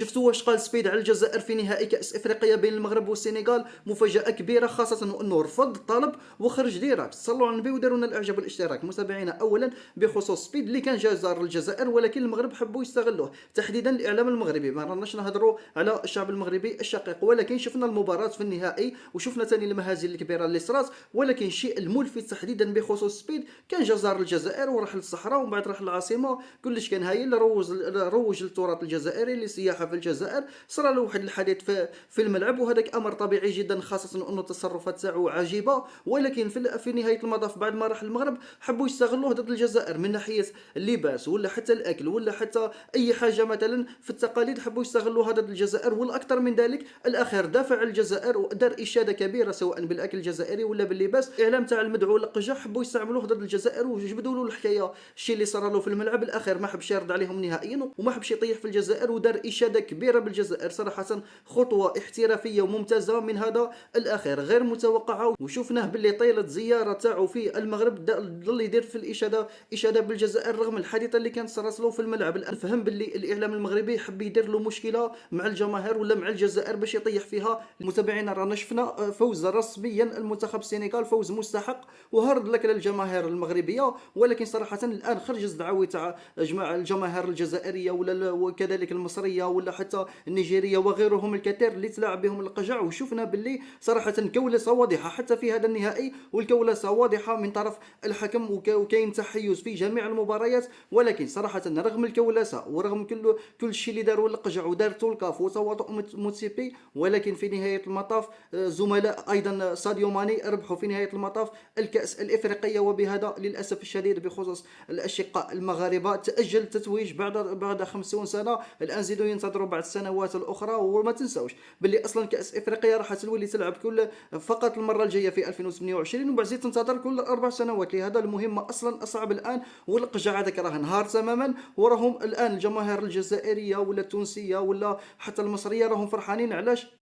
شفتوا واش قال سبيد على الجزائر في نهائي كأس إفريقيا بين المغرب والسنغال؟ مفاجأة كبيرة، خاصة وأنه رفض الطلب وخرج ديراكت. صلوا على النبي وداروا لنا الإعجاب والاشتراك. متابعينا، أولا بخصوص سبيد اللي كان جا زار الجزائر، ولكن المغرب حبوا يستغلوه، تحديدا الإعلام المغربي. ما راناش نهضروا على الشعب المغربي الشقيق، ولكن شفنا المباراة في النهائي وشفنا ثاني المهازل الكبيرة اللي صرات. ولكن الشيء الملفت تحديدا بخصوص سبيد، كان جا زار الجزائر وراح للصحراء ومن بعد راح للعاصمة، كلش كان هايل. روج للتراث الجزائري للسياحة في الجزائر. صرا له واحد الحديث في الملعب، وهذاك امر طبيعي جدا، خاصه انه التصرفات تاعو عجيبه. ولكن في نهايه المطاف بعد ما راح المغرب حبوا يستغلوه ضد الجزائر، من ناحيه اللباس ولا حتى الاكل ولا حتى اي حاجه مثلا في التقاليد، حبوا يستغلوها ضد الجزائر. والاكثر من ذلك، الاخير دافع الجزائر ودار اشاده كبيره سواء بالاكل الجزائري ولا باللباس. الاعلام تاع المدعو لقجه حبوا يستعملوه ضد الجزائر وجبدوا له الحكايه. الشيء اللي صار له في الملعب الاخير ما حبش يرد عليهم نهائيا، وما حبش يطيح في الجزائر، ودار اشاده كبيره بالجزائر. صراحة خطوة احترافية وممتازة من هذا الأخير، غير متوقعة. وشفناه باللي طيلة زيارة تاعو في المغرب ظل يدير في إشادة بالجزائر رغم الحادثة اللي كانت صارت له في الملعب. الآن فهم باللي الإعلام المغربي حب يدير له مشكلة مع الجماهير ولا مع الجزائر باش يطيح فيها. المتابعين، رانا شفنا فوز رسميا المنتخب السنغال، فوز مستحق وهارد لك للجماهير المغربية. ولكن صراحة الآن خرجت دعاوي تاع الجماهير الجزائرية وكذلك المصرية ولا حتى النيجيريه وغيرهم الكثير اللي تلاعب بهم القجع. وشفنا باللي صراحه كولسه واضحه حتى في هذا النهائي، والكولسه واضحه من طرف الحكم، وكاين تحيز في جميع المباريات. ولكن صراحه رغم الكولسه ورغم كل شيء اللي داروا القجع ودار تولكاف وتواطؤ موتسيبي، ولكن في نهايه المطاف زملاء ايضا ساديو ماني ربحوا في نهايه المطاف الكاس الافريقيه. وبهذا للاسف الشديد بخصوص الاشقاء المغاربه تاجل التتويج بعد 50 سنه. الان زيدوا ينتظروا بعد السنوات الاخرى. وما تنساوش باللي اصلا كاس افريقيا راح تولي تلعب فقط المره الجايه في 2028، وبعد زيد تنتظر كل 4 سنوات. لهذا المهمه اصلا اصعب الان، والقجع هذاك راه انهار تماما. وراهم الان الجماهير الجزائريه ولا التونسيه ولا حتى المصريه راهم فرحانين. علاش؟